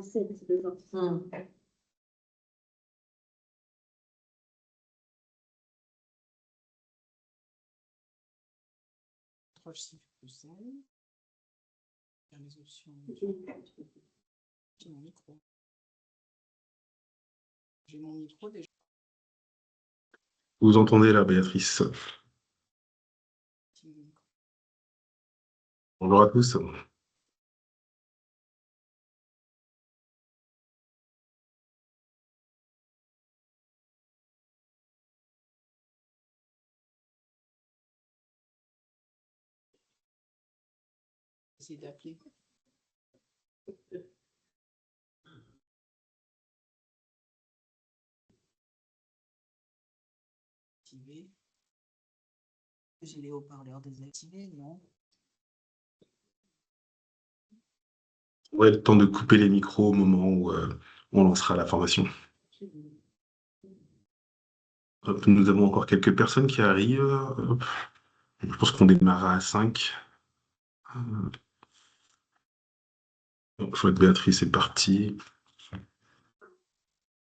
C'est deux ans. Plus elle. Les options. J'ai mon micro. J'ai mon micro déjà. Vous entendez là, Béatrice? Bonjour à tous. Essayer d'appeler. Activer. J'ai les haut-parleurs désactivés, non? Ouais, le temps de couper les micros au moment où on lancera la formation. Hop, nous avons encore quelques personnes qui arrivent. Hop. Je pense qu'on démarrera à 5. Je vois que Béatrice est partie.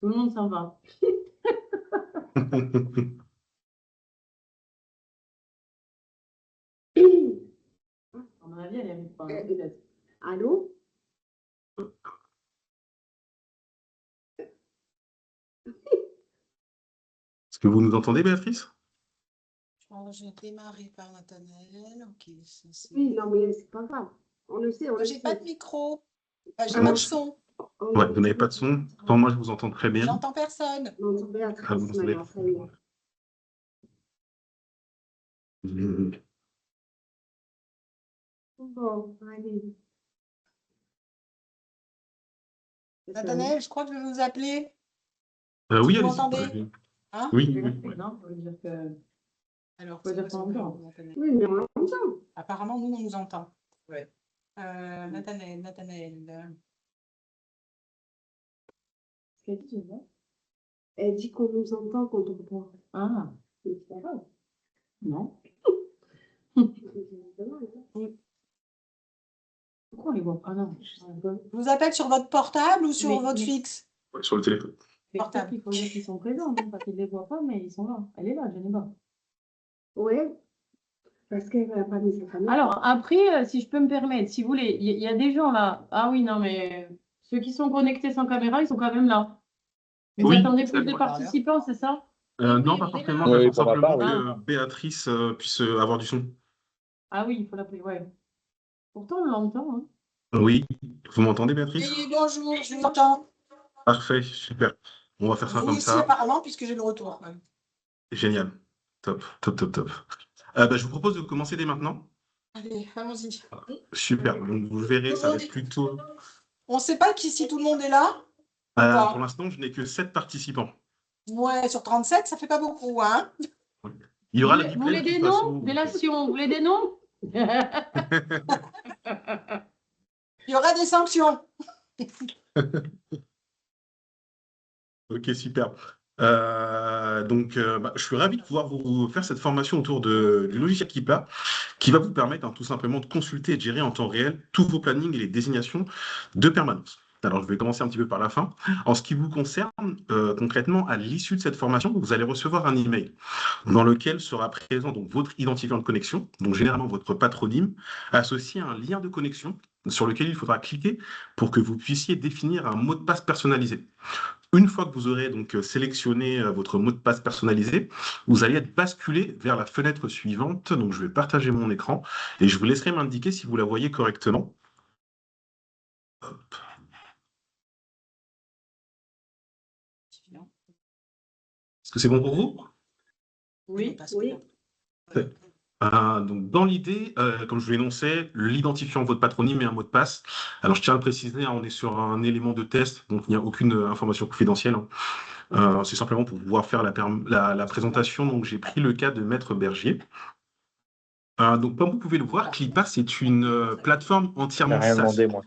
Tout le monde s'en va. À mon avis, elle n'arrive pas. Allô? Est-ce que vous nous entendez, Béatrice? J'ai démarré par Nathanaël. Ok, oui, non, mais c'est pas grave. On le sait, on le sait. J'ai pas de micro. J'ai Ah, pas de son. Ouais, vous n'avez pas de son. Pourtant, moi, je vous entends très bien. J'entends personne. Non, Béatrice, Ah, vous entendez? maintenant, ça y est. Bon, allez. Nathanaël, je crois que je vais vous appeler. Oui, Vous allez-y. m'entendez? Hein? Oui. Non, ça veut dire que... Alors, Faut dire c'est qu'on entend. Nathanaël. Oui, mais on l'entend. Apparemment, nous, on nous entend. Ouais. Nathanaël. Ce qu'elle dit, elle dit qu'on nous entend quand on parle. Ah, c'est pas grave. Non. Pourquoi on les voit pas? Non. Je vous appelle sur votre portable ou sur votre fixe? Ouais, sur le téléphone. Portable. Il faut dire qu'ils sont présents, hein, parce qu'ils ne les voient pas, mais ils sont là. Elle est là, Geneva. Oui, parce qu'elle n'a pas mis sa caméra. Alors, après, si je peux me permettre, si vous voulez, il y a des gens là. Ah oui, non, mais ceux qui sont connectés sans caméra, ils sont quand même là. Vous Oui, attendez plus de participants, c'est ça? non, pas forcément. Oui, J'attends pour ma simplement part, oui. que Béatrice puisse avoir du son. Ah oui, il faut l'appeler, ouais. Pourtant, on l'entend. Hein. Oui, vous m'entendez, Béatrice? Oui, bonjour, je vous entends. Parfait, super. On va faire ça Vous comme aussi, ça. apparemment, puisque j'ai le retour. Génial. Top. Je vous propose de commencer dès maintenant. Allez, allons-y. Super. Donc, vous verrez, ça va être plutôt. On ne sait pas si tout le monde est là? Pour l'instant, je n'ai que 7 participants. Ouais, sur 37, ça fait pas beaucoup, hein? Il y aura Vous la voulez des noms? Délation, vous voulez des noms? Il y aura des sanctions. Ok, super. Je suis ravi de pouvoir vous faire cette formation autour du logiciel Keepa, qui va vous permettre tout simplement de consulter et de gérer en temps réel tous vos plannings et les désignations de permanence. Alors, je vais commencer un petit peu par la fin. En ce qui vous concerne, concrètement, à l'issue de cette formation, vous allez recevoir un email dans lequel sera présent donc votre identifiant de connexion, donc généralement votre patronyme, associé à un lien de connexion sur lequel il faudra cliquer pour que vous puissiez définir un mot de passe personnalisé. Une fois que vous aurez donc sélectionné votre mot de passe personnalisé, vous allez être basculé vers la fenêtre suivante. Donc, je vais partager mon écran et je vous laisserai m'indiquer si vous la voyez correctement. Hop. Est-ce que c'est bon pour vous? Oui. Donc dans l'idée, comme je vous l'énonçais, l'identifiant votre patronyme et un mot de passe. Alors je tiens à le préciser, on est sur un élément de test, donc il n'y a aucune information confidentielle. C'est simplement pour pouvoir faire la présentation. Donc j'ai pris le cas de Maître Bergier. Donc comme vous pouvez le voir, Clipa, c'est une plateforme entièrement J'ai rien SaaS. demandé, moi.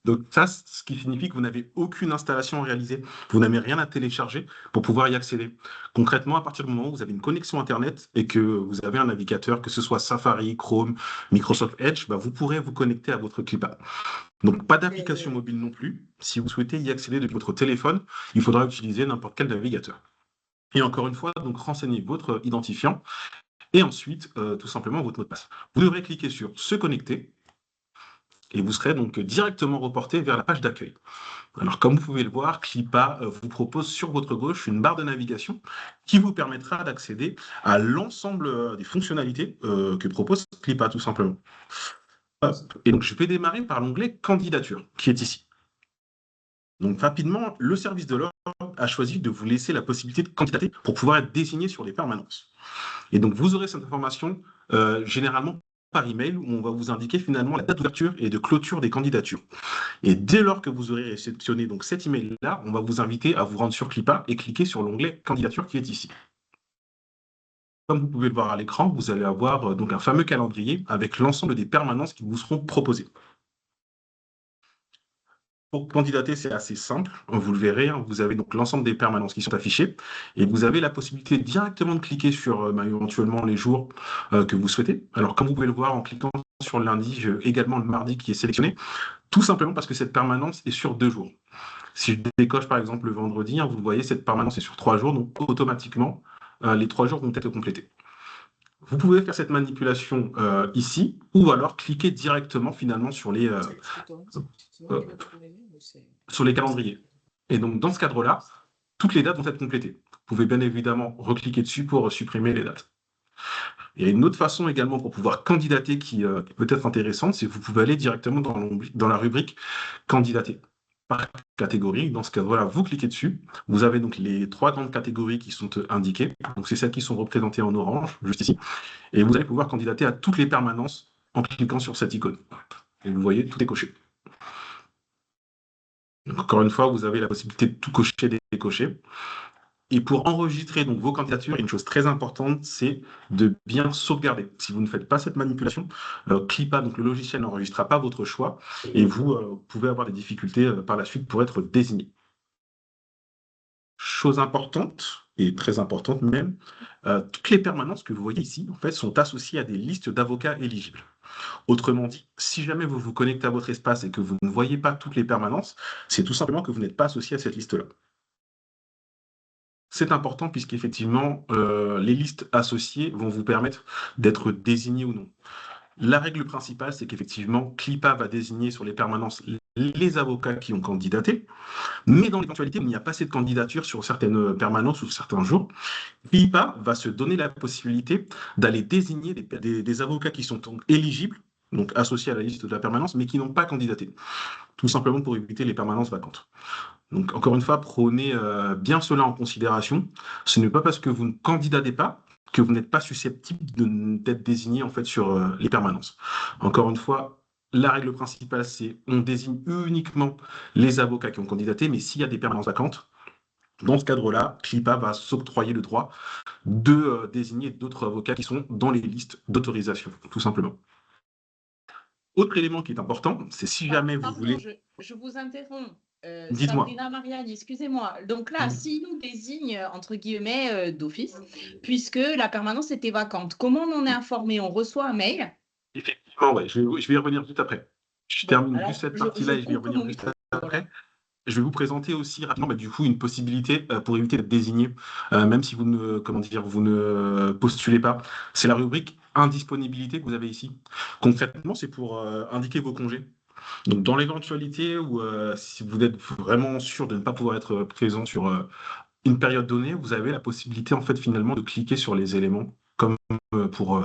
Donc ça, ce qui signifie que vous n'avez aucune installation réalisée, vous n'avez rien à télécharger pour pouvoir y accéder. Concrètement, à partir du moment où vous avez une connexion Internet et que vous avez un navigateur, que ce soit Safari, Chrome, Microsoft Edge, bah, vous pourrez vous connecter à votre Clipa. Donc pas d'application mobile non plus. Si vous souhaitez y accéder depuis votre téléphone, il faudra utiliser n'importe quel navigateur. Et encore une fois, donc renseignez votre identifiant et ensuite, tout simplement, votre mot de passe. Vous devrez cliquer sur Se connecter et vous serez donc directement reporté vers la page d'accueil. Alors, comme vous pouvez le voir, Clipa vous propose sur votre gauche une barre de navigation qui vous permettra d'accéder à l'ensemble des fonctionnalités que propose Clipa, tout simplement. Et donc, je vais démarrer par l'onglet Candidature, qui est ici. Donc, rapidement, le service de l'ordre a choisi de vous laisser la possibilité de candidater pour pouvoir être désigné sur les permanences. Et donc, vous aurez cette information généralement par email où on va vous indiquer finalement la date d'ouverture et de clôture des candidatures. Et dès lors que vous aurez réceptionné donc cet email-là, on va vous inviter à vous rendre sur Clipa et cliquer sur l'onglet Candidature qui est ici. Comme vous pouvez le voir à l'écran, vous allez avoir donc un fameux calendrier avec l'ensemble des permanences qui vous seront proposées. Pour candidater, c'est assez simple. Vous le verrez, hein, vous avez donc l'ensemble des permanences qui sont affichées et vous avez la possibilité directement de cliquer sur éventuellement les jours que vous souhaitez. Alors, comme vous pouvez le voir en cliquant sur le lundi, j'ai également le mardi qui est sélectionné, tout simplement parce que cette permanence est sur 2 jours. Si je décoche par exemple le vendredi, hein, vous voyez, cette permanence est sur 3 jours, donc automatiquement, les 3 jours vont être complétés. Vous pouvez faire cette manipulation ici, ou alors cliquer directement finalement sur les calendriers. Et donc dans ce cadre-là, toutes les dates vont être complétées. Vous pouvez bien évidemment recliquer dessus pour supprimer les dates. Il y a une autre façon également pour pouvoir candidater qui peut être intéressante, c'est que vous pouvez aller directement dans la rubrique candidater par catégorie. Dans ce cas-là, vous cliquez dessus. Vous avez donc les 3 grandes catégories qui sont indiquées. Donc, c'est celles qui sont représentées en orange, juste ici. Et vous allez pouvoir candidater à toutes les permanences en cliquant sur cette icône. Et vous voyez, tout est coché. Donc, encore une fois, vous avez la possibilité de tout cocher, décocher. Et pour enregistrer donc vos candidatures, une chose très importante, c'est de bien sauvegarder. Si vous ne faites pas cette manipulation, Clipa, donc le logiciel, n'enregistrera pas votre choix et vous pouvez avoir des difficultés par la suite pour être désigné. Chose importante, et très importante même, toutes les permanences que vous voyez ici, en fait, sont associées à des listes d'avocats éligibles. Autrement dit, si jamais vous vous connectez à votre espace et que vous ne voyez pas toutes les permanences, c'est tout simplement que vous n'êtes pas associé à cette liste-là. C'est important puisqu'effectivement, les listes associées vont vous permettre d'être désigné ou non. La règle principale, c'est qu'effectivement, Clipa va désigner sur les permanences les avocats qui ont candidaté, mais dans l'éventualité où il n'y a pas assez de candidatures sur certaines permanences ou certains jours, Clipa va se donner la possibilité d'aller désigner des avocats qui sont donc éligibles, donc associés à la liste de la permanence, mais qui n'ont pas candidaté, tout simplement pour éviter les permanences vacantes. Donc, encore une fois, prenez bien cela en considération. Ce n'est pas parce que vous ne candidatez pas que vous n'êtes pas susceptible d'être désigné en fait sur les permanences. Encore une fois, la règle principale, c'est on désigne uniquement les avocats qui ont candidaté, mais s'il y a des permanences vacantes, dans ce cadre-là, Clipa va s'octroyer le droit de désigner d'autres avocats qui sont dans les listes d'autorisation, tout simplement. Autre élément qui est important, c'est si jamais vous voulez... Je vous interromps. Dites-moi. Sabrina Marianne, excusez-moi. Donc là, s'il nous désigne, entre guillemets, d'office, puisque la permanence était vacante, comment on en est informé? On reçoit un mail? Effectivement, ouais, je vais y revenir juste après. Je termine juste cette partie-là et je vais y revenir juste après. Je vais vous présenter aussi rapidement du coup une possibilité pour éviter d'être désigné, même si vous ne postulez pas. C'est la rubrique indisponibilité que vous avez ici. Concrètement, c'est pour indiquer vos congés. Donc, dans l'éventualité où si vous êtes vraiment sûr de ne pas pouvoir être présent sur une période donnée, vous avez la possibilité en fait finalement de cliquer sur les éléments comme pour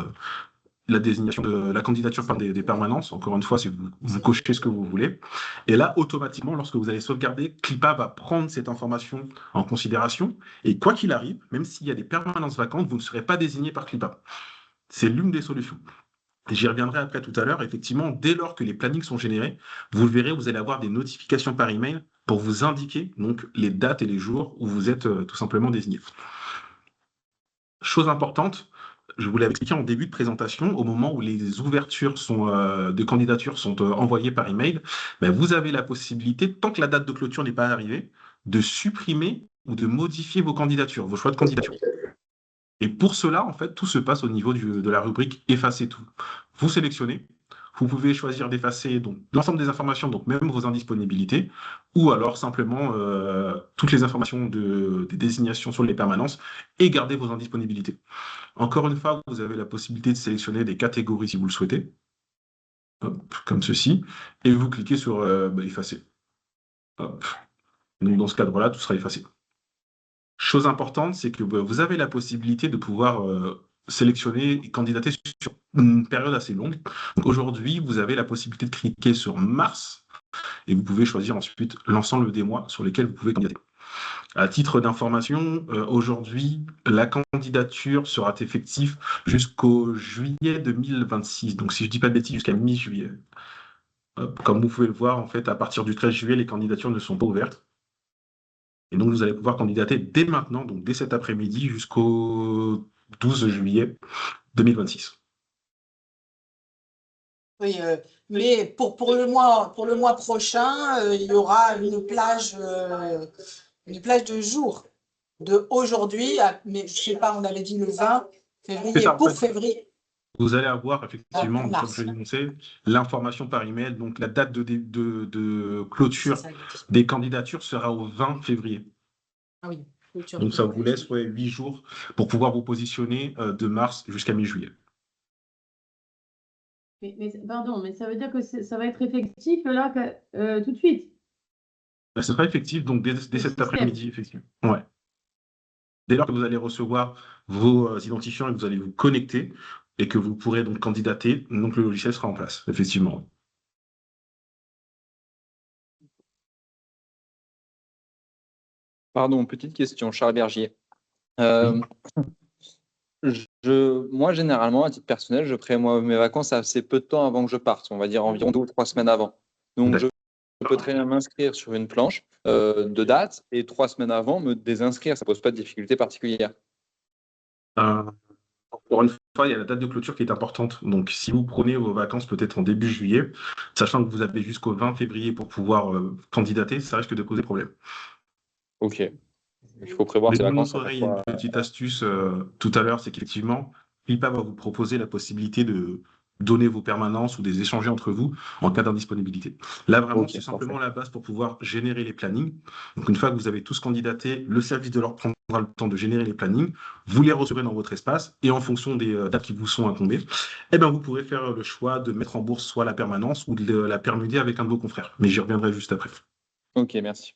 la désignation de la candidature par des permanences. Encore une fois, si vous cochez ce que vous voulez. Et là, automatiquement, lorsque vous allez sauvegarder, Clipa va prendre cette information en considération. Et quoi qu'il arrive, même s'il y a des permanences vacantes, vous ne serez pas désigné par Clipa. C'est l'une des solutions. J'y reviendrai après tout à l'heure. Effectivement, dès lors que les plannings sont générés, vous le verrez, vous allez avoir des notifications par email pour vous indiquer donc les dates et les jours où vous êtes tout simplement désigné. Chose importante, je vous l'avais expliqué en début de présentation, au moment où les ouvertures de candidatures sont envoyées par email, ben, vous avez la possibilité, tant que la date de clôture n'est pas arrivée, de supprimer ou de modifier vos candidatures, vos choix de candidature. Et pour cela, en fait, tout se passe au niveau de la rubrique Effacer tout. Vous sélectionnez, vous pouvez choisir d'effacer donc l'ensemble des informations, donc même vos indisponibilités, ou alors simplement toutes les informations des désignations sur les permanences et garder vos indisponibilités. Encore une fois, vous avez la possibilité de sélectionner des catégories si vous le souhaitez, hop, comme ceci, et vous cliquez sur Effacer. Hop. Donc dans ce cadre-là, tout sera effacé. Chose importante, c'est que vous avez la possibilité de pouvoir sélectionner et candidater sur une période assez longue. Donc aujourd'hui, vous avez la possibilité de cliquer sur mars et vous pouvez choisir ensuite l'ensemble des mois sur lesquels vous pouvez candidater. À titre d'information, aujourd'hui, la candidature sera effective jusqu'au juillet 2026. Donc si je ne dis pas de bêtises, jusqu'à mi-juillet. Comme vous pouvez le voir, en fait, à partir du 13 juillet, les candidatures ne sont pas ouvertes. Et donc, vous allez pouvoir candidater dès maintenant, donc dès cet après-midi jusqu'au 12 juillet 2026. Oui, mais pour le mois prochain, il y aura une plage de jours de aujourd'hui, mais je sais pas, on avait dit le 20 février Ça, en pour fait, février. vous allez avoir effectivement, Pour comme je mars. l'ai annoncé, l'information par email. Donc, la date de clôture Ça. des candidatures sera au 20 février. Ah oui, clôture Donc, ça février. vous laisse 8 jours pour pouvoir vous positionner de mars jusqu'à mi-juillet. Pardon, mais ça veut dire que ça va être effectif là tout de suite. Ce sera effectif donc dès cet après-midi, effectivement. Ouais. Dès lors que vous allez recevoir vos identifiants et que vous allez vous connecter et que vous pourrez donc candidater, donc le logiciel sera en place, effectivement. Pardon, petite question, Charles Bergier. Moi, généralement, à titre personnel, je prévois mes vacances assez peu de temps avant que je parte, on va dire environ 2 ou 3 semaines avant. Donc, je peux très bien m'inscrire sur une planche de date et 3 semaines avant me désinscrire. Ça ne pose pas de difficulté particulière. Encore une fois, il y a la date de clôture qui est importante. Donc, si vous prenez vos vacances peut-être en début juillet, sachant que vous avez jusqu'au 20 février pour pouvoir candidater, ça risque de poser problème. Ok. Il faut prévoir Mais ses vous vacances à montrerez chaque fois. une petite astuce tout à l'heure, c'est qu'effectivement, Clipa va vous proposer la possibilité de donner vos permanences ou des échanger entre vous en cas d'indisponibilité. Là, vraiment, Ok, c'est simplement parfait. la base pour pouvoir générer les plannings. Donc, une fois que vous avez tous candidaté, le service de l'ordre prendra le temps de générer les plannings. Vous les recevrez dans votre espace et en fonction des dates qui vous sont incombées, eh ben, vous pourrez faire le choix de mettre en bourse soit la permanence ou de la permuter avec un de vos confrères. Mais j'y reviendrai juste après. Ok, merci.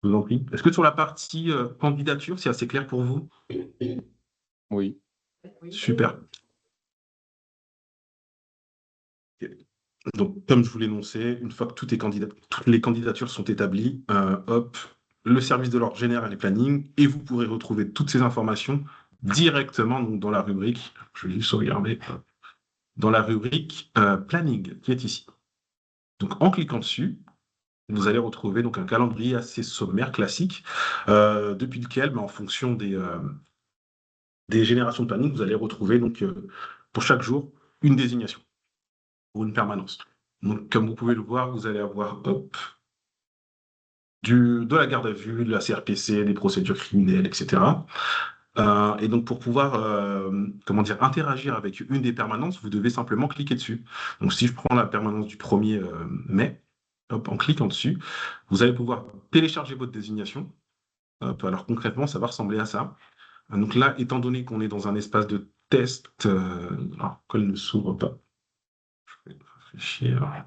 Je vous en prie. Est-ce que sur la partie candidature, c'est assez clair pour vous? Oui. Super. Donc, comme je vous l'ai énoncé, une fois que toutes les candidatures sont établies, hop, le service de l'ordre génère les plannings et vous pourrez retrouver toutes ces informations directement donc, dans la rubrique, je vais juste regarder, dans la rubrique planning qui est ici. Donc, en cliquant dessus, vous allez retrouver donc un calendrier assez sommaire, classique, depuis lequel, en fonction des générations de planning, vous allez retrouver donc pour chaque jour une désignation ou une permanence. Donc, comme vous pouvez le voir, vous allez avoir hop, de la garde à vue, de la CRPC, des procédures criminelles, etc. Et donc, pour pouvoir interagir avec une des permanences, vous devez simplement cliquer dessus. Donc, si je prends la permanence du 1er mai, hop, en cliquant dessus, vous allez pouvoir télécharger votre désignation. Hop, alors, concrètement, ça va ressembler à ça. Donc là, étant donné qu'on est dans un espace de test, alors, qu'elle ne s'ouvre pas. Je vais réfléchir.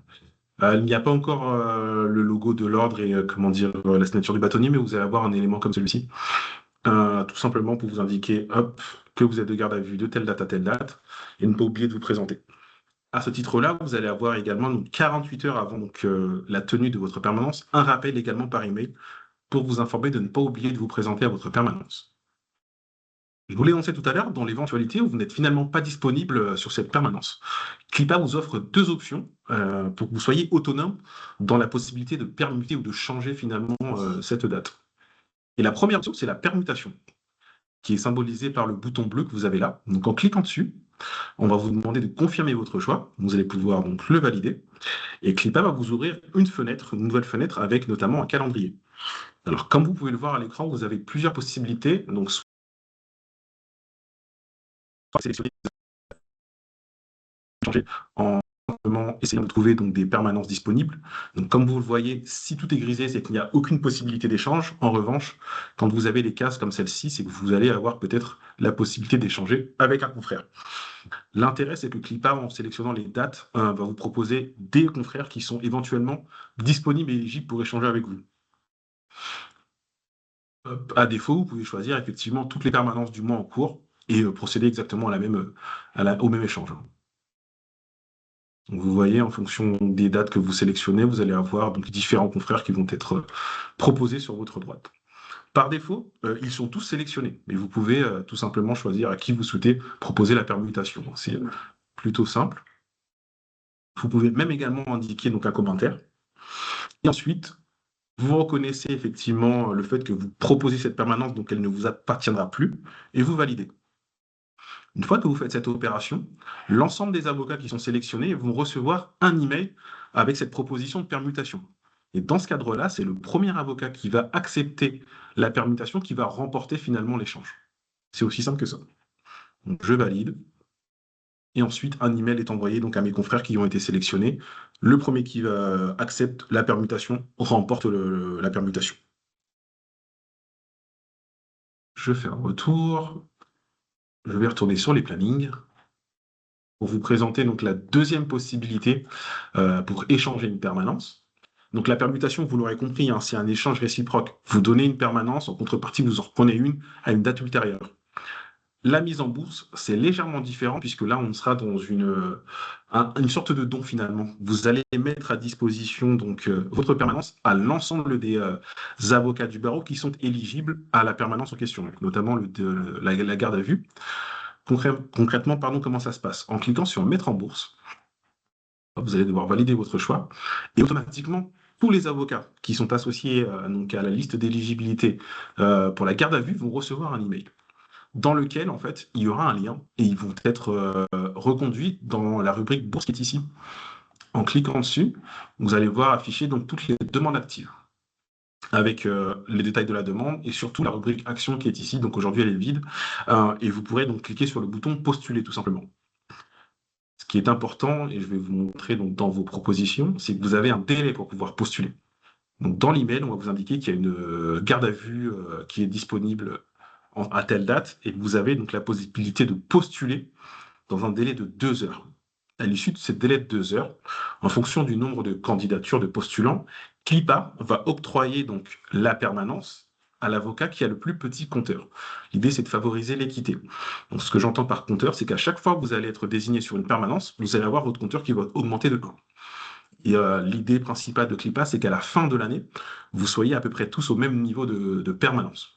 Il n'y a pas encore le logo de l'ordre et la signature du bâtonnier, mais vous allez avoir un élément comme celui-ci. Tout simplement pour vous indiquer hop, que vous êtes de garde à vue de telle date à telle date et ne pas oublier de vous présenter. À ce titre-là, vous allez avoir également 48 heures avant la tenue de votre permanence, un rappel également par email pour vous informer de ne pas oublier de vous présenter à votre permanence. Je vous l'ai annoncé tout à l'heure, dans l'éventualité où vous n'êtes finalement pas disponible sur cette permanence. Clipa vous offre deux options pour que vous soyez autonome dans la possibilité de permuter ou de changer finalement cette date. Et la première option, c'est la permutation. qui est symbolisé par le bouton bleu que vous avez là. Donc en cliquant dessus, on va vous demander de confirmer votre choix. Vous allez pouvoir donc le valider. Et Clipa va vous ouvrir une fenêtre, une nouvelle fenêtre avec notamment un calendrier. Alors, comme vous pouvez le voir à l'écran, vous avez plusieurs possibilités. Donc, soit sélectionner, changer en simplement essayant de trouver donc des permanences disponibles. Donc, comme vous le voyez, si tout est grisé, c'est qu'il n'y a aucune possibilité d'échange. En revanche, quand vous avez les cases comme celle-ci, c'est que vous allez avoir peut-être la possibilité d'échanger avec un confrère. L'intérêt, c'est que Clipa, en sélectionnant les dates, va vous proposer des confrères qui sont éventuellement disponibles et éligibles pour échanger avec vous. À défaut, vous pouvez choisir effectivement toutes les permanences du mois en cours et procéder exactement au même échange. Donc, vous voyez, en fonction des dates que vous sélectionnez, vous allez avoir donc différents confrères qui vont être proposés sur votre droite. Par défaut, ils sont tous sélectionnés, mais vous pouvez tout simplement choisir à qui vous souhaitez proposer la permutation. C'est plutôt simple. Vous pouvez même également indiquer donc un commentaire. Et ensuite, vous reconnaissez effectivement le fait que vous proposez cette permanence, donc elle ne vous appartiendra plus, et vous validez. Une fois que vous faites cette opération, l'ensemble des avocats qui sont sélectionnés vont recevoir un email avec cette proposition de permutation. Et dans ce cadre-là, c'est le premier avocat qui va accepter la permutation qui va remporter finalement l'échange. C'est aussi simple que ça. Donc, je valide. Et ensuite, un email est envoyé donc à mes confrères qui ont été sélectionnés. Le premier qui accepte la permutation remporte la permutation. Je fais un retour. Je vais retourner sur les plannings pour vous présenter donc la deuxième possibilité pour échanger une permanence. Donc la permutation, vous l'aurez compris, hein, c'est un échange réciproque. Vous donnez une permanence, en contrepartie, vous en reprenez une à une date ultérieure. La mise en bourse, c'est légèrement différent puisque là, on sera dans une sorte de don finalement. Vous allez mettre à disposition donc votre permanence à l'ensemble des avocats du barreau qui sont éligibles à la permanence en question, donc, notamment la garde à vue. Concrètement, pardon, comment ça se passe? En cliquant sur Mettre en bourse, vous allez devoir valider votre choix et automatiquement, tous les avocats qui sont associés donc à la liste d'éligibilité pour la garde à vue vont recevoir un email dans lequel, en fait, il y aura un lien et ils vont être reconduits dans la rubrique bourse qui est ici. En cliquant dessus, vous allez voir afficher donc toutes les demandes actives avec les détails de la demande et surtout la rubrique action qui est ici. Donc aujourd'hui, elle est vide et vous pourrez donc cliquer sur le bouton postuler tout simplement. Ce qui est important, et je vais vous montrer donc dans vos propositions, c'est que vous avez un délai pour pouvoir postuler. Donc dans l'email, on va vous indiquer qu'il y a une garde à vue qui est disponible à telle date et que vous avez donc la possibilité de postuler dans un délai de 2 heures. À l'issue de ce délai de 2 heures, en fonction du nombre de candidatures de postulants, Clipa va octroyer donc la permanence à l'avocat qui a le plus petit compteur. L'idée, c'est de favoriser l'équité. Donc, ce que j'entends par compteur, c'est qu'à chaque fois que vous allez être désigné sur une permanence, vous allez avoir votre compteur qui va augmenter de 1. Et l'idée principale de Clipa, c'est qu'à la fin de l'année, vous soyez à peu près tous au même niveau de permanence.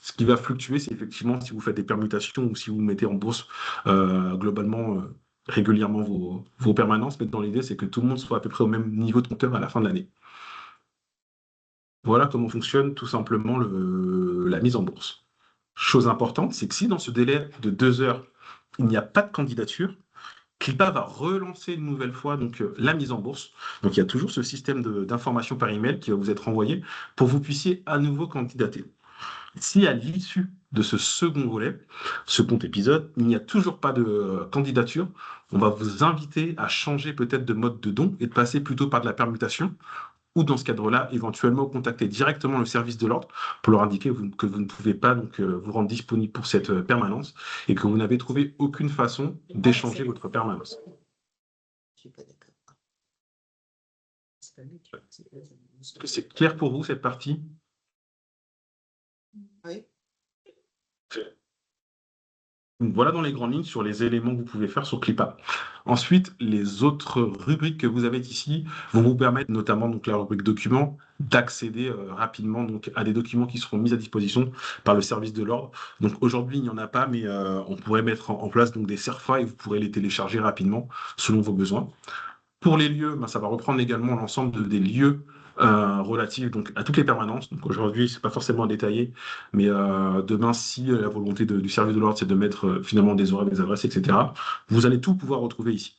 Ce qui va fluctuer, c'est effectivement si vous faites des permutations ou si vous mettez en bourse globalement régulièrement vos permanences, mais dans l'idée, c'est que tout le monde soit à peu près au même niveau de compteur à la fin de l'année. Voilà comment fonctionne tout simplement la mise en bourse. Chose importante, c'est que si dans ce délai de 2 heures, il n'y a pas de candidature, Clipa va relancer une nouvelle fois donc, la mise en bourse. Donc il y a toujours ce système d'information par email qui va vous être envoyé pour que vous puissiez à nouveau candidater. Si à l'issue de ce second volet, second épisode, il n'y a toujours pas de candidature, on va vous inviter à changer peut-être de mode de don et de passer plutôt par de la permutation ou dans ce cadre-là, éventuellement contacter directement le service de l'ordre pour leur indiquer que vous ne pouvez pas donc, vous rendre disponible pour cette permanence et que vous n'avez trouvé aucune façon d'échanger votre permanence. Est-ce que c'est clair pour vous cette partie? Oui. Donc voilà dans les grandes lignes sur les éléments que vous pouvez faire sur Clipa. Ensuite, les autres rubriques que vous avez ici vont vous permettre, notamment donc la rubrique documents, d'accéder rapidement donc à des documents qui seront mis à disposition par le service de l'ordre. Donc aujourd'hui, il n'y en a pas, mais on pourrait mettre en place donc des CERFA et vous pourrez les télécharger rapidement selon vos besoins. Pour les lieux, ça va reprendre également l'ensemble des lieux relatifs donc, à toutes les permanences. Donc aujourd'hui, ce n'est pas forcément détaillé, mais demain, si la volonté du service de l'ordre, c'est de mettre finalement des horaires, des adresses, etc., vous allez tout pouvoir retrouver ici.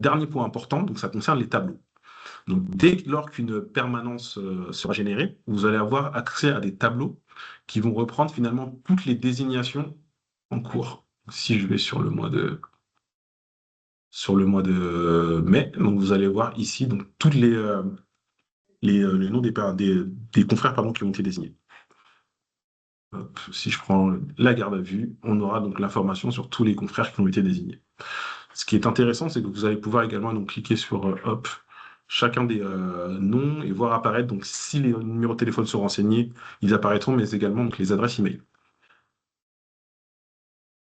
Dernier point important, donc ça concerne les tableaux. Donc, dès lors qu'une permanence sera générée, vous allez avoir accès à des tableaux qui vont reprendre finalement toutes les désignations en cours. Si je vais sur le mois de mai, donc vous allez voir ici donc tous les noms des confrères pardon, qui ont été désignés. Hop, si je prends la garde à vue, on aura donc l'information sur tous les confrères qui ont été désignés. Ce qui est intéressant, c'est que vous allez pouvoir également donc, cliquer sur hop, chacun des noms et voir apparaître, donc si les numéros de téléphone sont renseignés, ils apparaîtront, mais également donc, les adresses email.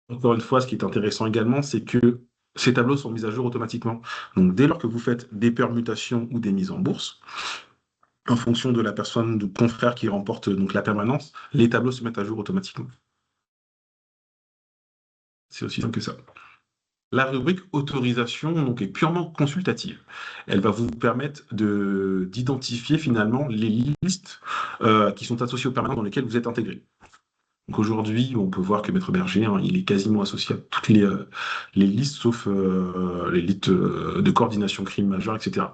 Encore une fois, ce qui est intéressant également, c'est que ces tableaux sont mis à jour automatiquement. Donc dès lors que vous faites des permutations ou des mises en bourse, en fonction de la personne, de confrère qui remporte donc la permanence, les tableaux se mettent à jour automatiquement. C'est aussi simple que ça. La rubrique autorisation donc, est purement consultative. Elle va vous permettre d'identifier finalement les listes qui sont associées aux permanences dans lesquelles vous êtes intégré. Donc aujourd'hui, on peut voir que Maître Berger, il est quasiment associé à toutes les listes, sauf les listes de coordination crime majeur, etc.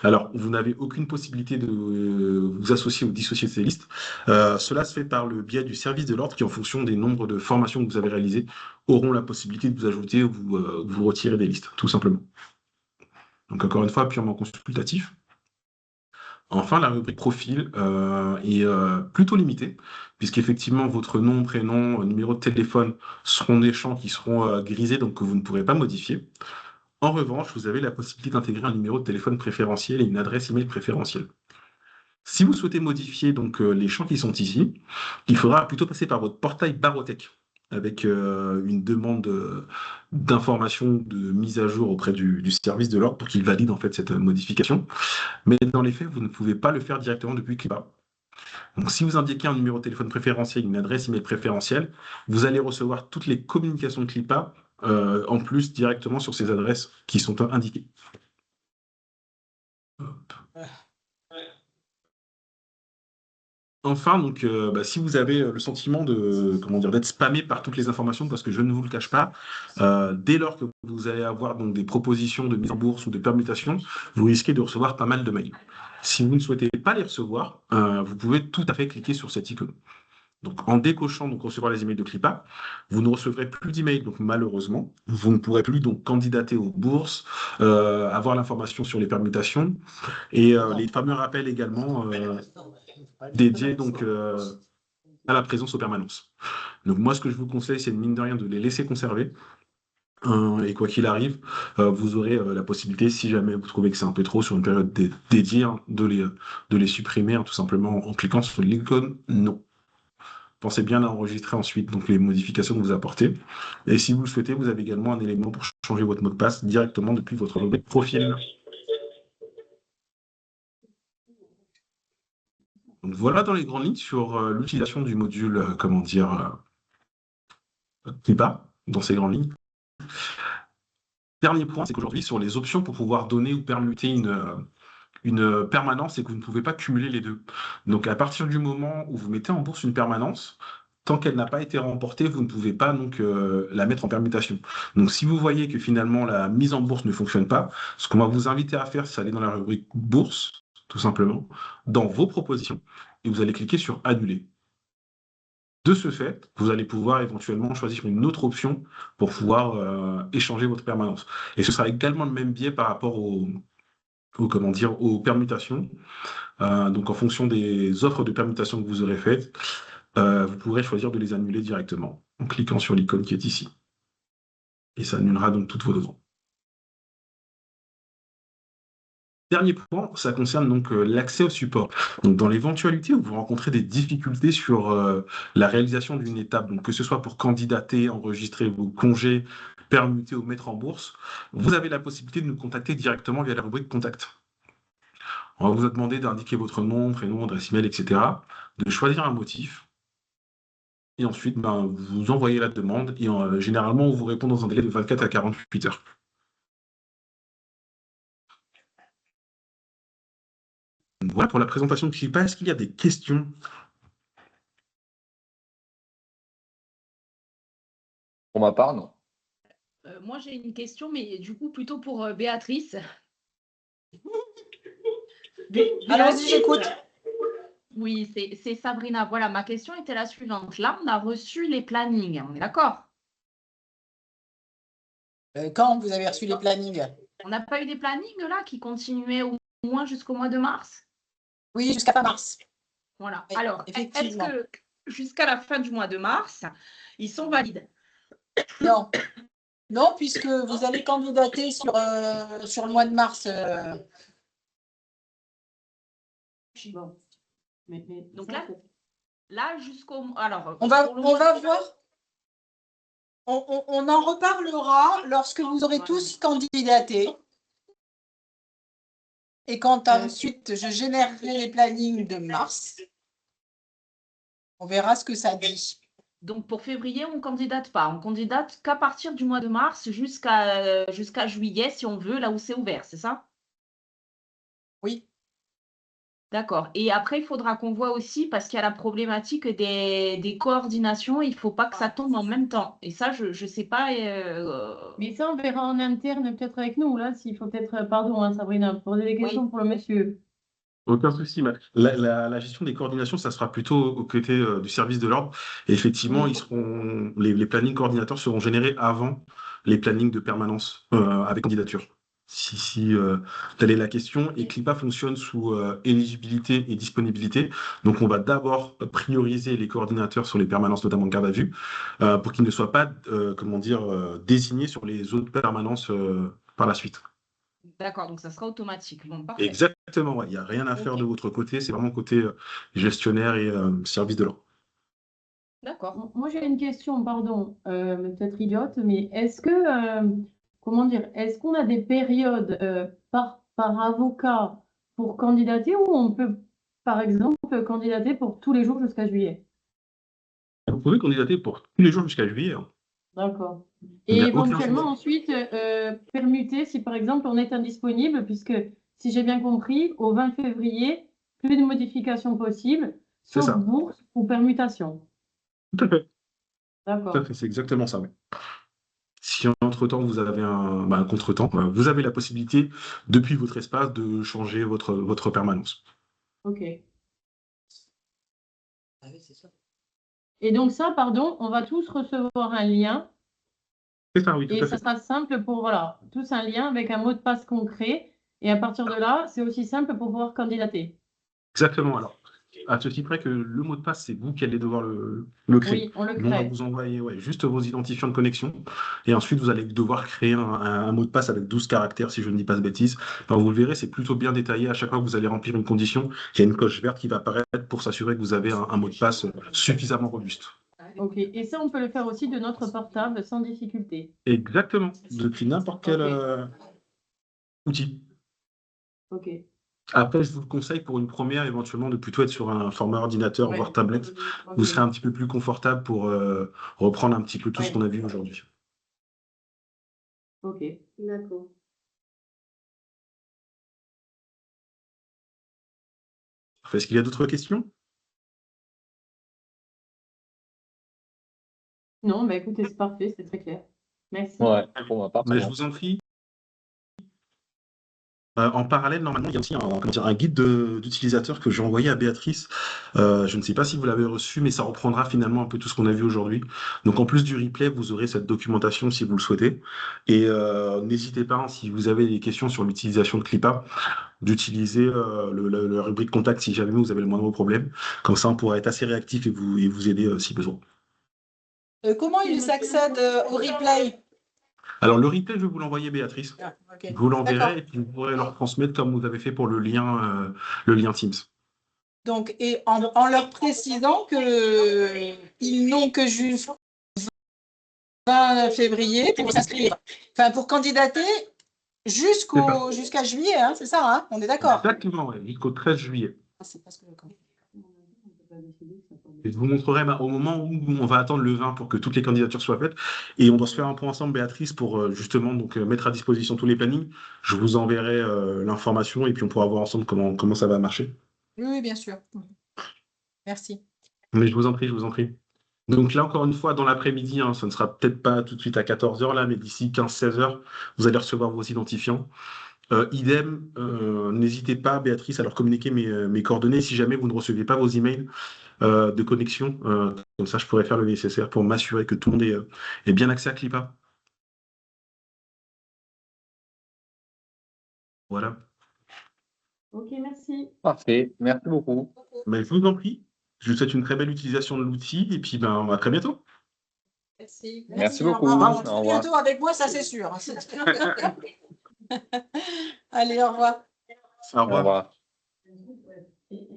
Alors, vous n'avez aucune possibilité de vous associer ou dissocier de ces listes. Cela se fait par le biais du service de l'ordre qui, en fonction des nombres de formations que vous avez réalisées, auront la possibilité de vous ajouter ou vous retirer des listes, tout simplement. Donc, encore une fois, purement consultatif. Enfin, la rubrique profil est plutôt limitée, puisqu'effectivement, votre nom, prénom, numéro de téléphone seront des champs qui seront grisés, donc que vous ne pourrez pas modifier. En revanche, vous avez la possibilité d'intégrer un numéro de téléphone préférentiel et une adresse email préférentielle. Si vous souhaitez modifier donc, les champs qui sont ici, il faudra plutôt passer par votre portail Barotech avec une demande d'information, de mise à jour auprès du service de l'ordre pour qu'il valide en fait cette modification. Mais dans les faits, vous ne pouvez pas le faire directement depuis Clipa. Donc, si vous indiquez un numéro de téléphone préférentiel, une adresse email préférentielle, vous allez recevoir toutes les communications de Clipa en plus directement sur ces adresses qui sont indiquées. Hop. Enfin, donc, si vous avez le sentiment d'être spammé par toutes les informations, parce que je ne vous le cache pas, dès lors que vous allez avoir donc, des propositions de mise en bourse ou de permutation, vous risquez de recevoir pas mal de mails. Si vous ne souhaitez pas les recevoir, vous pouvez tout à fait cliquer sur cette icône. Donc, en décochant donc, recevoir les emails de Clipa, vous ne recevrez plus d'emails, donc malheureusement, vous ne pourrez plus donc candidater aux bourses, avoir l'information sur les permutations et les fameux rappels également dédiés donc à la présence aux permanences. Donc moi, ce que je vous conseille, c'est mine de rien de les laisser conserver. Et quoi qu'il arrive, vous aurez la possibilité, si jamais vous trouvez que c'est un peu trop sur une période dédiée, de les supprimer tout simplement en cliquant sur l'icône non. Pensez bien à enregistrer ensuite donc, les modifications que vous apportez. Et si vous le souhaitez, vous avez également un élément pour changer votre mot de passe directement depuis votre rubrique profil. Donc, voilà dans les grandes lignes sur l'utilisation du module, Clipa, dans ces grandes lignes. Dernier point, c'est qu'aujourd'hui, sur les options pour pouvoir donner ou permuter une permanence, c'est que vous ne pouvez pas cumuler les deux. Donc, à partir du moment où vous mettez en bourse une permanence, tant qu'elle n'a pas été remportée, vous ne pouvez pas donc la mettre en permutation. Donc, si vous voyez que finalement la mise en bourse ne fonctionne pas, ce qu'on va vous inviter à faire, c'est aller dans la rubrique bourse, tout simplement, dans vos propositions, et vous allez cliquer sur annuler. De ce fait, vous allez pouvoir éventuellement choisir une autre option pour pouvoir échanger votre permanence. Et ce sera également le même biais par rapport aux permutations. Donc, en fonction des offres de permutation que vous aurez faites, vous pourrez choisir de les annuler directement en cliquant sur l'icône qui est ici. Et ça annulera donc toutes vos demandes. Dernier point, ça concerne donc l'accès au support. Donc, dans l'éventualité où vous rencontrez des difficultés sur la réalisation d'une étape, donc que ce soit pour candidater, enregistrer vos congés, permuter ou mettre en bourse, vous avez la possibilité de nous contacter directement via la rubrique Contact. On va vous demander d'indiquer votre nom, prénom, adresse email, etc., de choisir un motif, et ensuite, vous envoyez la demande, et généralement, on vous répond dans un délai de 24 à 48 heures. Voilà pour la présentation de Clipa. Est-ce qu'il y a des questions? Pour ma part, non. Moi, j'ai une question, mais du coup, plutôt pour Béatrice. Allons-y, j'écoute. Oui, c'est Sabrina. Voilà, ma question était la suivante. Là, on a reçu les plannings, on est d'accord? Quand vous avez reçu les plannings? On n'a pas eu des plannings là qui continuaient au moins jusqu'au mois de mars? Oui, jusqu'à fin mars. Voilà. Oui, Alors, est-ce effectivement. que jusqu'à la fin du mois de mars, ils sont valides? Non. Non, puisque vous allez candidater sur le mois de mars. Bon. Donc là jusqu'au... Alors, On va pour le mois de- voir. On en reparlera lorsque vous aurez tous candidaté. Et quand ensuite je générerai les plannings de mars, on verra ce que ça dit. Donc, pour février, on ne candidate pas. On candidate qu'à partir du mois de mars jusqu'à juillet, si on veut, là où c'est ouvert, c'est ça? Oui. D'accord. Et après, il faudra qu'on voit aussi, parce qu'il y a la problématique des coordinations, il ne faut pas que ça tombe en même temps. Et ça, je ne sais pas. Mais ça, on verra en interne, peut-être avec nous, là, s'il faut peut-être, pardon, hein, Sabrina, poser des questions pour le monsieur. Aucun souci. La gestion des coordinations, ça sera plutôt aux côtés du service de l'ordre. Et effectivement, Oui. les plannings coordinateurs seront générés avant les plannings de permanence avec candidature. Si telle est la question. Et Clipa fonctionne sous éligibilité et disponibilité. Donc, on va d'abord prioriser les coordinateurs sur les permanences, notamment de garde à vue, pour qu'ils ne soient pas, désignés sur les autres permanences par la suite. D'accord, donc ça sera automatique. Bon, parfait. Exactement, ouais. Il n'y a rien à faire de votre côté, c'est vraiment côté gestionnaire et service de l'ordre. D'accord. Moi, j'ai une question, pardon, peut-être idiote, mais est-ce que, comment dire, est-ce qu'on a des périodes par avocat pour candidater ou on peut, par exemple, candidater pour tous les jours jusqu'à juillet? Vous pouvez candidater pour tous les jours jusqu'à juillet, hein. D'accord. Il Et n'y a aucun éventuellement souci. ensuite permuter si par exemple on est indisponible, puisque si j'ai bien compris, au 20 février, plus de modifications possibles, C'est sauf ça, bourse ou permutation. tout à fait. Tout à D'accord. fait, c'est exactement ça, ouais. Si entre-temps vous avez un contretemps, vous avez la possibilité, depuis votre espace, de changer votre permanence. Ok. Ah oui, c'est ça. Et donc ça, pardon, on va tous recevoir un lien C'est ça, oui, tout et à ça fait. sera simple pour, voilà, tous un lien avec un mot de passe concret. Et à partir de là, c'est aussi simple pour pouvoir candidater. Exactement, alors. À ceci près que le mot de passe, c'est vous qui allez devoir le créer. Oui, on le Nous, on va crée. vous envoyer juste vos identifiants de connexion. Et ensuite, vous allez devoir créer un mot de passe avec 12 caractères, si je ne dis pas de bêtises. Enfin, vous le verrez, c'est plutôt bien détaillé. À chaque fois que vous allez remplir une condition, il y a une coche verte qui va apparaître pour s'assurer que vous avez un mot de passe suffisamment robuste. Ok. Et ça, on peut le faire aussi de notre portable sans difficulté. Exactement, depuis n'importe quel Ok. outil. Ok. Après, je vous le conseille pour une première, éventuellement, de plutôt être sur un format ordinateur, Ouais. voire tablette. Ok. Vous serez un petit peu plus confortable pour reprendre un petit peu tout ce Ouais. qu'on a vu aujourd'hui. Ok. D'accord. Est-ce qu'il y a d'autres questions? Non, bah écoutez, c'est parfait, c'est très clair. Merci. Ouais, pour ma part, c'est Mais je bon. vous en prie. En parallèle, normalement, il y a aussi un guide d'utilisateur que j'ai envoyé à Béatrice. Je ne sais pas si vous l'avez reçu, mais ça reprendra finalement un peu tout ce qu'on a vu aujourd'hui. Donc, en plus du replay, vous aurez cette documentation si vous le souhaitez. Et n'hésitez pas, hein, si vous avez des questions sur l'utilisation de Clipa, d'utiliser la rubrique contact si jamais vous avez le moindre problème. Comme ça, on pourra être assez réactif et vous aider si besoin. Comment ils accèdent au replay? Alors, le replay, je vais vous l'envoyer, Béatrice. Ah, ok. Vous l'enverrez D'accord. et puis vous pourrez leur transmettre comme vous avez fait pour le lien Teams. Donc, et en leur précisant qu'ils n'ont que jusqu'au 20 février pour s'inscrire. Enfin, pour candidater jusqu'à juillet, hein, c'est ça, hein, on est d'accord. Exactement, ouais, jusqu'au 13 juillet. Ah, c'est pas ce que je comprends. Je vous montrerai au moment où on va attendre le 20 pour que toutes les candidatures soient faites. Et on doit se faire un point ensemble, Béatrice, pour justement mettre à disposition tous les plannings. Je vous enverrai l'information et puis on pourra voir ensemble comment ça va marcher. Oui, bien sûr. Merci. Mais je vous en prie, je vous en prie. Donc là, encore une fois, dans l'après-midi, ça ne sera peut-être pas tout de suite à 14h là, mais d'ici 15-16h, vous allez recevoir vos identifiants. Idem, n'hésitez pas, Béatrice, à leur communiquer mes coordonnées si jamais vous ne recevez pas vos emails de connexion. Comme ça, je pourrais faire le nécessaire pour m'assurer que tout le monde ait bien accès à Clipa. Voilà. Ok, merci. Parfait, merci beaucoup. Mais je vous en prie. Je vous souhaite une très belle utilisation de l'outil et puis à très bientôt. Merci. Merci Au beaucoup. revoir. Au Très revoir. bientôt avec moi, ça c'est sûr. Allez, au revoir. Au Au revoir. revoir.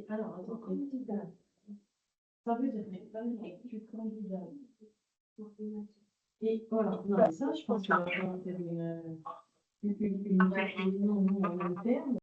Alors, attends, candidat. Ça veut dire, mais tu candidat. Et voilà, non, mais ça, je pense qu'on va faire une réunion en interne.